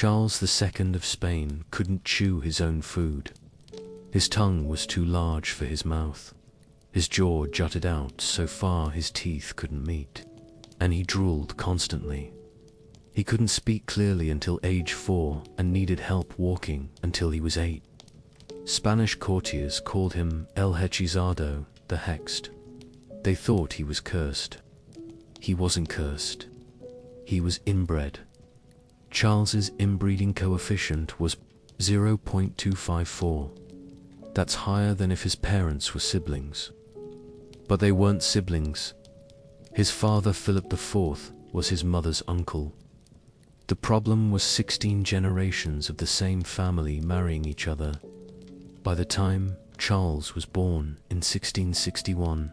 Charles II of Spain couldn't chew his own food. His tongue was too large for his mouth. His jaw jutted out so far his teeth couldn't meet, and he drooled constantly. He couldn't speak clearly until age 4 and needed help walking until he was 8. Spanish courtiers called him El Hechizado, the Hexed. They thought he was cursed. He wasn't cursed. He was inbred. Charles's inbreeding coefficient was 0.254. That's higher than if his parents were siblings. But they weren't siblings. His father, Philip IV, was his mother's uncle. The problem was 16 generations of the same family marrying each other. By the time Charles was born in 1661,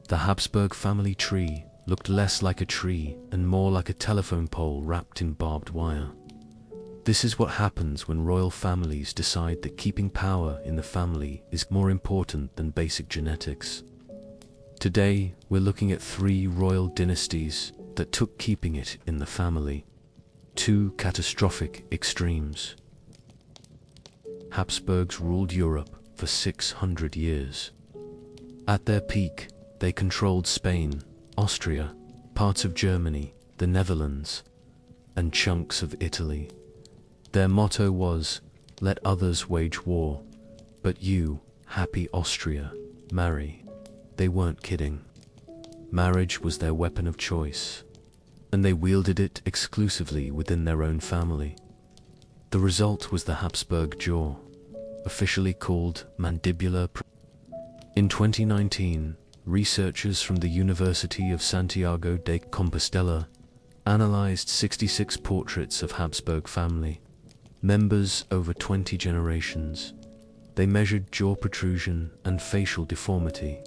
the Habsburg family tree looked less like a tree and more like a telephone pole wrapped in barbed wire. This is what happens when royal families decide that keeping power in the family is more important than basic genetics. Today, we're looking at 3 royal dynasties that took keeping it in the family. 2 catastrophic extremes. Habsburgs ruled Europe for 600 years. At their peak, they controlled Spain, Austria, parts of Germany, the Netherlands, and chunks of Italy. Their motto was, "Let others wage war, but you, happy Austria, marry." They weren't kidding. Marriage was their weapon of choice, and they wielded it exclusively within their own family. The result was the Habsburg jaw, officially called mandibular. In 2019, researchers from the University of Santiago de Compostela analyzed 66 portraits of Habsburg family members over 20 generations. They measured jaw protrusion and facial deformity,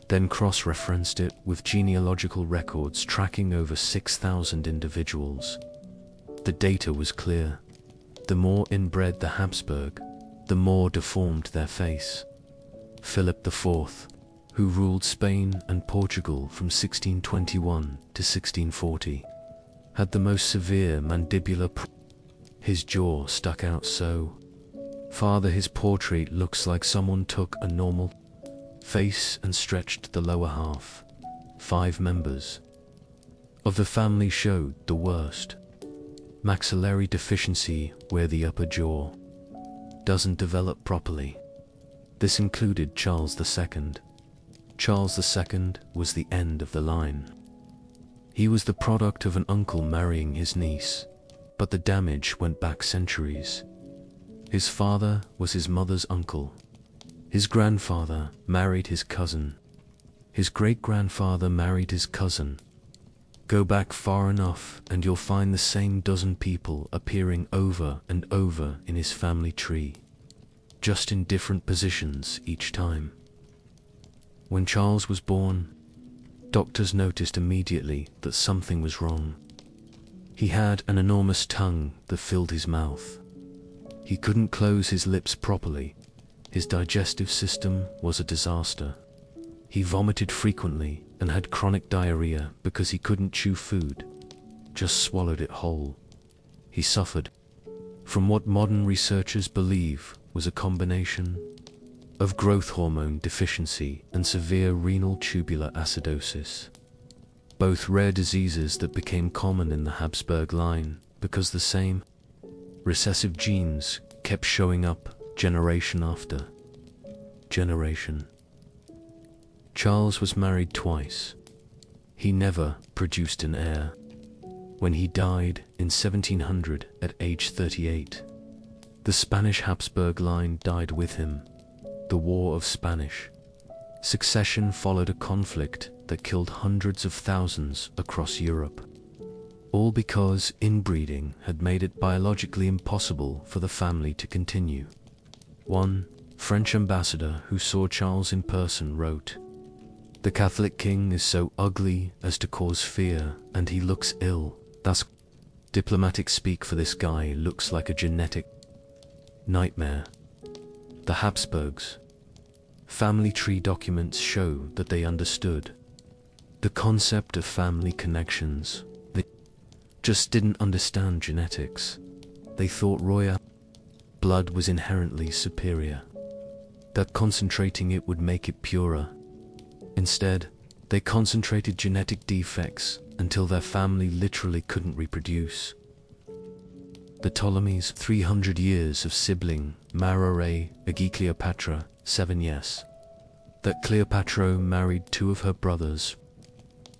then cross-referenced it with genealogical records tracking over 6,000 individuals. The data was clear. The more inbred the Habsburg, the more deformed their face. Philip IV, who ruled Spain and Portugal from 1621 to 1640, had the most severe mandibular. His jaw stuck out so far that his portrait looks like someone took a normal face and stretched the lower half. 5 members of the family showed the worst maxillary deficiency, where the upper jaw doesn't develop properly. This included Charles II. Charles II was the end of the line. He was the product of an uncle marrying his niece, but the damage went back centuries. His father was his mother's uncle. His grandfather married his cousin. His great-grandfather married his cousin. Go back far enough and you'll find the same dozen people appearing over and over in his family tree, just in different positions each time. When Charles was born, doctors noticed immediately that something was wrong. He had an enormous tongue that filled his mouth. He couldn't close his lips properly. His digestive system was a disaster. He vomited frequently and had chronic diarrhea because he couldn't chew food, just swallowed it whole. He suffered from what modern researchers believe was a combination of growth hormone deficiency and severe renal tubular acidosis, both rare diseases that became common in the Habsburg line because the same recessive genes kept showing up generation after generation. Charles was married twice. He never produced an heir. When he died in 1700 at age 38, the Spanish Habsburg line died with him. The War of Spanish Succession followed a conflict that killed hundreds of thousands across Europe, all because inbreeding had made it biologically impossible for the family to continue. One French ambassador who saw Charles in person wrote, "The Catholic king is so ugly as to cause fear, and he looks ill. That's diplomatic speak for this guy. Looks like a genetic nightmare." The Habsburgs' family tree documents show that they understood the concept of family connections. They just didn't understand genetics. they thought royal blood was inherently superior, that concentrating it would make it purer. Instead, they concentrated genetic defects until their family literally couldn't reproduce. The Ptolemies' 300 years of sibling marriage agi Cleopatra 7 yes. That Cleopatra married two of her brothers,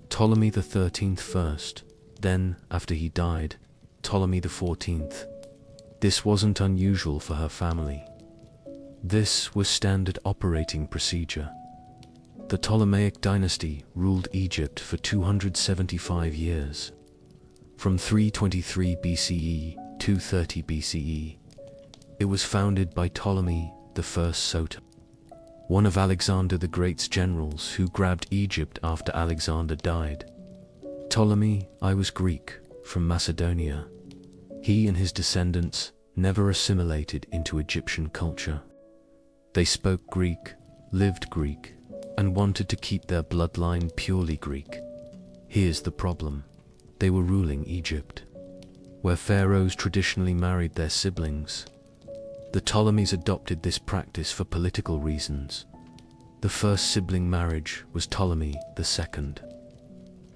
Ptolemy the 13th first, then, after he died, Ptolemy the 14th. This wasn't unusual for her family. This was standard operating procedure. The Ptolemaic dynasty ruled Egypt for 275 years. From 323 BCE to 230 BCE, it was founded by Ptolemy the First Soter, one of Alexander the Great's generals who grabbed Egypt after Alexander died. Ptolemy I was Greek, from Macedonia. He and his descendants never assimilated into Egyptian culture. They spoke Greek, lived Greek, and wanted to keep their bloodline purely Greek. Here's the problem. They were ruling Egypt, where pharaohs traditionally married their siblings. The Ptolemies adopted this practice for political reasons. The first sibling marriage was Ptolemy II.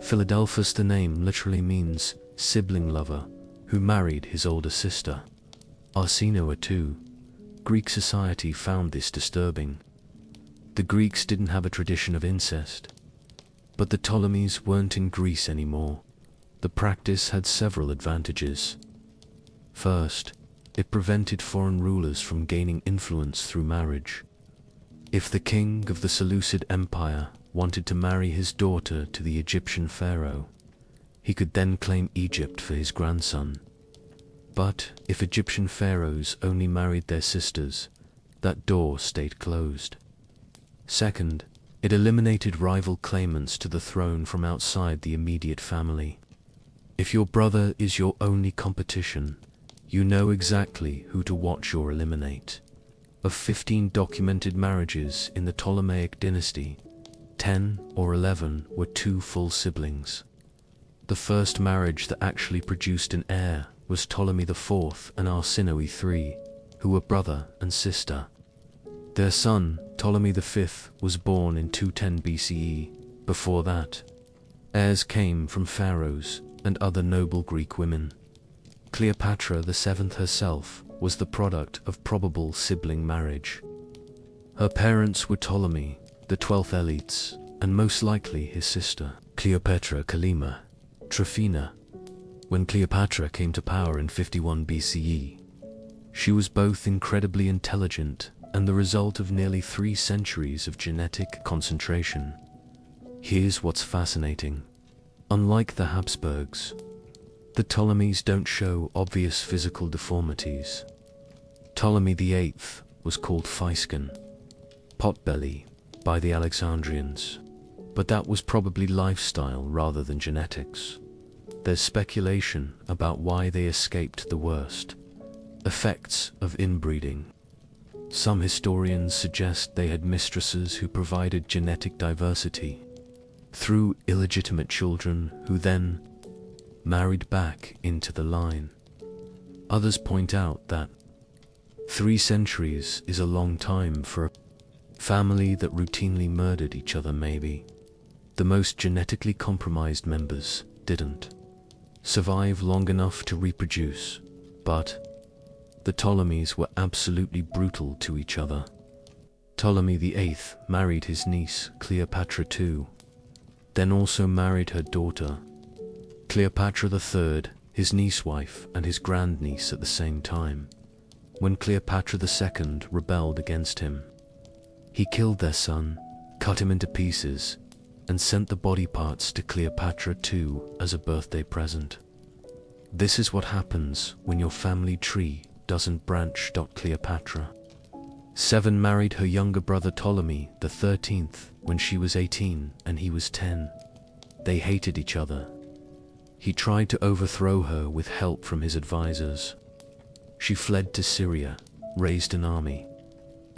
Philadelphus, the name literally means sibling lover, who married his older sister. Arsinoe too. Greek society found this disturbing. The Greeks didn't have a tradition of incest. But the Ptolemies weren't in Greece anymore. The practice had several advantages. First, it prevented foreign rulers from gaining influence through marriage. If the king of the Seleucid Empire wanted to marry his daughter to the Egyptian pharaoh, he could then claim Egypt for his grandson. But if Egyptian pharaohs only married their sisters, that door stayed closed. Second, it eliminated rival claimants to the throne from outside the immediate family. If your brother is your only competition, you know exactly who to watch or eliminate. Of 15 documented marriages in the Ptolemaic dynasty, 10 or 11 were two full siblings. The first marriage that actually produced an heir was Ptolemy IV and Arsinoe III, who were brother and sister. Their son, Ptolemy V, was born in 210 BCE. Before that, heirs came from pharaohs and other noble Greek women. Cleopatra VII herself was the product of probable sibling marriage. Her parents were Ptolemy, the 12th Elites, and most likely his sister, Cleopatra Kalima Tryphena. When Cleopatra came to power in 51 BCE, she was both incredibly intelligent and the result of nearly 3 centuries of genetic concentration. Here's what's fascinating. Unlike the Habsburgs, the Ptolemies don't show obvious physical deformities. Ptolemy VIII was called Phaiscon, potbelly, by the Alexandrians, but that was probably lifestyle rather than genetics. There's speculation about why they escaped the worst effects of inbreeding. Some historians suggest they had mistresses who provided genetic diversity through illegitimate children who then married back into the line. Others point out that 3 centuries is a long time for a family that routinely murdered each other. Maybe the most genetically compromised members didn't survive long enough to reproduce, but the Ptolemies were absolutely brutal to each other. Ptolemy VIII married his niece Cleopatra II, then also married her daughter Cleopatra III, his niece-wife and his grandniece at the same time. When Cleopatra II rebelled against him, he killed their son, cut him into pieces, and sent the body parts to Cleopatra II as a birthday present. This is what happens when your family tree doesn't branch. Cleopatra VII married her younger brother Ptolemy XIII when she was 18 and he was 10. They hated each other. He tried to overthrow her with help from his advisors. She fled to Syria, raised an army,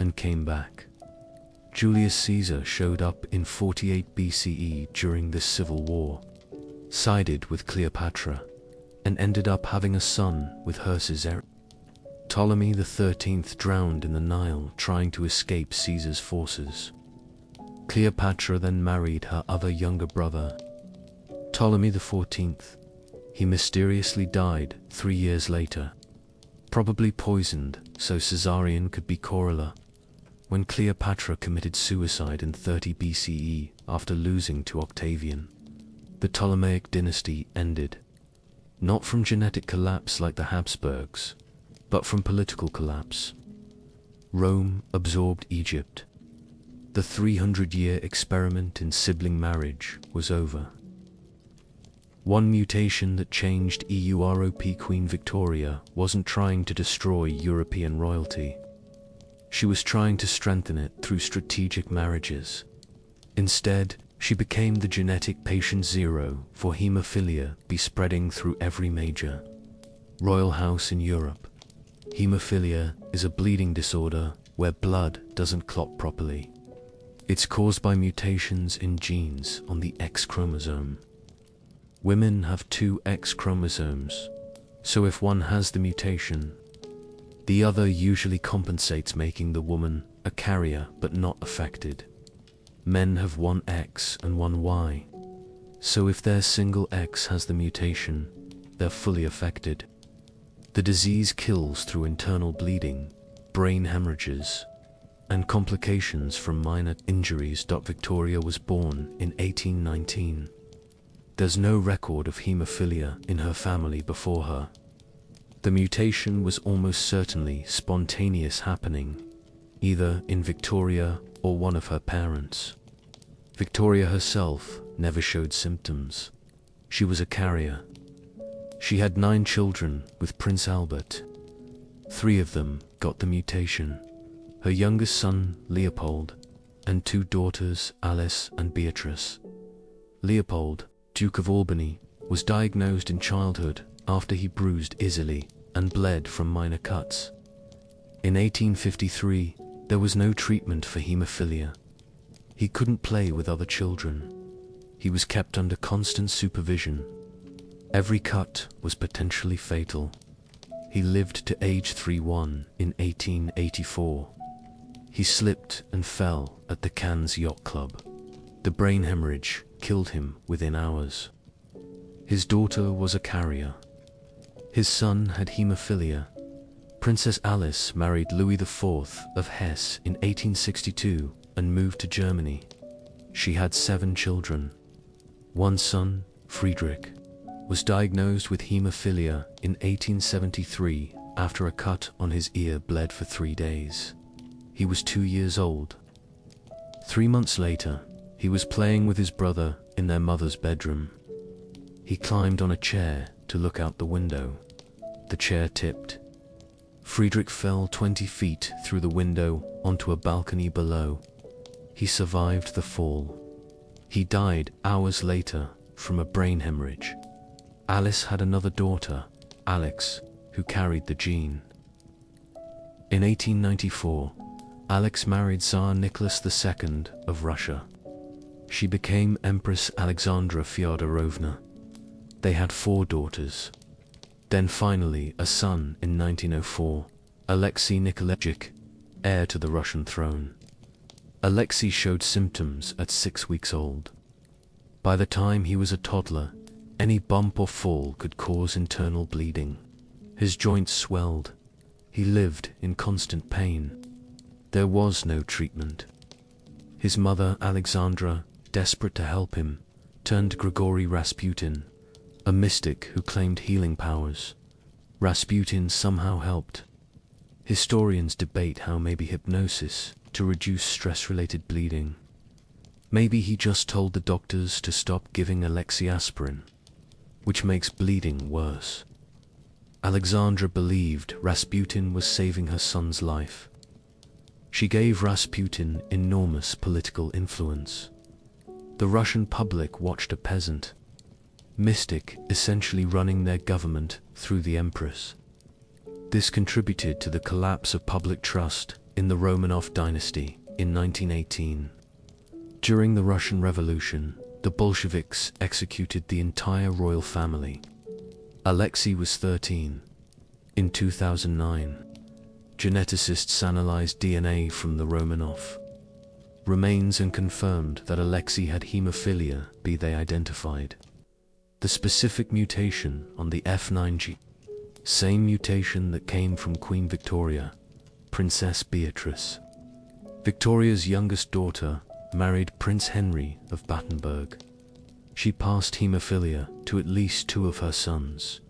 and came back. Julius Caesar showed up in 48 BCE during this civil war, sided with Cleopatra, and ended up having a son with her. Ptolemy XIII drowned in the Nile trying to escape Caesar's forces. Cleopatra then married her other younger brother, Ptolemy XIV. He mysteriously died 3 years later, probably poisoned so Caesarion could be Corilla, when Cleopatra committed suicide in 30 BCE after losing to Octavian. The Ptolemaic dynasty ended, not from genetic collapse like the Habsburgs, but from political collapse. Rome absorbed Egypt. The 300-year experiment in sibling marriage was over. One mutation that changed EUROP Queen Victoria wasn't trying to destroy European royalty. She was trying to strengthen it through strategic marriages. Instead, she became the genetic patient zero for hemophilia be spreading through every major royal house in Europe. Hemophilia is a bleeding disorder where blood doesn't clot properly. It's caused by mutations in genes on the X chromosome. Women have 2 X chromosomes, so if one has the mutation, the other usually compensates, making the woman a carrier but not affected. Men have 1 X and 1 Y, so if their single X has the mutation, they're fully affected. The disease kills through internal bleeding, brain hemorrhages, and complications from minor injuries. Victoria was born in 1819. There's no record of hemophilia in her family before her. The mutation was almost certainly spontaneous happening, either in Victoria or one of her parents. Victoria herself never showed symptoms. She was a carrier. She had 9 children with Prince Albert. 3 of them got the mutation. Her youngest son, Leopold, and 2 daughters, Alice and Beatrice. Leopold, Duke of Albany, was diagnosed in childhood after he bruised easily and bled from minor cuts. In 1853, there was no treatment for hemophilia. He couldn't play with other children. He was kept under constant supervision. Every cut was potentially fatal. He lived to age 31 in 1884. He slipped and fell at the Cannes Yacht Club. The brain hemorrhage killed him within hours. His daughter was a carrier. His son had hemophilia. Princess Alice married Louis IV of Hesse in 1862 and moved to Germany. She had 7 children. One son, Friedrich, was diagnosed with hemophilia in 1873 after a cut on his ear bled for 3 days. He was 2 years old. 3 months later, he was playing with his brother in their mother's bedroom. He climbed on a chair to look out the window. The chair tipped. Friedrich fell 20 feet through the window onto a balcony below. He survived the fall. He died hours later from a brain hemorrhage. Alice had another daughter, Alex, who carried the gene. In 1894, Alex married Tsar Nicholas II of Russia. She became Empress Alexandra Fyodorovna. They had 4 daughters. Then finally a son in 1904, Alexei Nikolaevich, heir to the Russian throne. Alexei showed symptoms at 6 weeks old. By the time he was a toddler, any bump or fall could cause internal bleeding. His joints swelled. He lived in constant pain. There was no treatment. His mother, Alexandra, desperate to help him, turned to Grigory Rasputin, a mystic who claimed healing powers. Rasputin somehow helped. Historians debate how maybe hypnosis to reduce stress-related bleeding. Maybe he just told the doctors to stop giving Alexei aspirin, which makes bleeding worse. Alexandra believed Rasputin was saving her son's life. She gave Rasputin enormous political influence. The Russian public watched a peasant, mystic, essentially running their government through the empress. This contributed to the collapse of public trust in the Romanov dynasty in 1918. During the Russian Revolution, the Bolsheviks executed the entire royal family. Alexei was 13. In 2009, Geneticists analyzed DNA from the Romanov remains and confirmed that Alexei had hemophilia B. They identified the specific mutation on the F9 gene, same mutation that came from Queen Victoria, Princess Beatrice. Victoria's youngest daughter married Prince Henry of Battenberg. She passed hemophilia to at least 2 of her sons.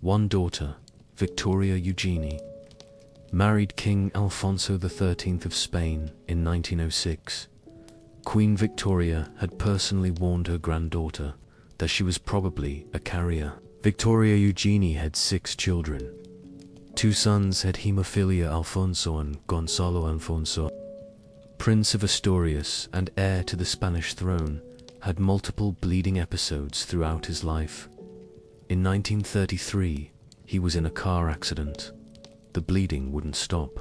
One daughter, Victoria Eugenie, married King Alfonso XIII of Spain in 1906. Queen Victoria had personally warned her granddaughter that she was probably a carrier. Victoria Eugenie had 6 children. 2 sons had hemophilia, Alfonso and Gonzalo Alfonso. Prince of Asturias and heir to the Spanish throne, had multiple bleeding episodes throughout his life. In 1933, he was in a car accident. The bleeding wouldn't stop.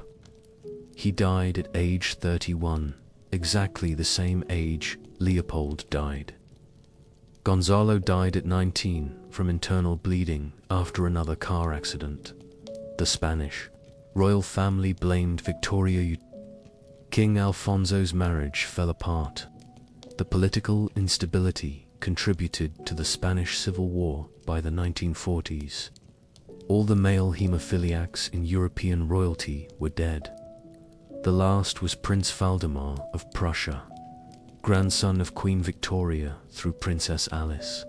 He died at age 31, exactly the same age Leopold died. Gonzalo died at 19 from internal bleeding after another car accident. The Spanish royal family blamed Victoria. King Alfonso's marriage fell apart. The political instability contributed to the Spanish Civil War by the 1940s. All the male hemophiliacs in European royalty were dead. The last was Prince Valdemar of Prussia, grandson of Queen Victoria through Princess Alice.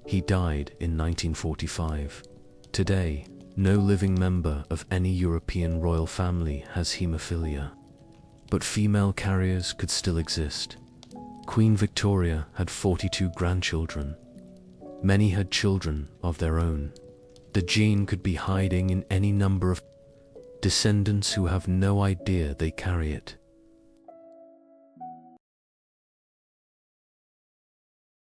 He died in 1945. Today, no living member of any European royal family has hemophilia, but female carriers could still exist. Queen Victoria had 42 grandchildren. Many had children of their own. The gene could be hiding in any number of descendants who have no idea they carry it.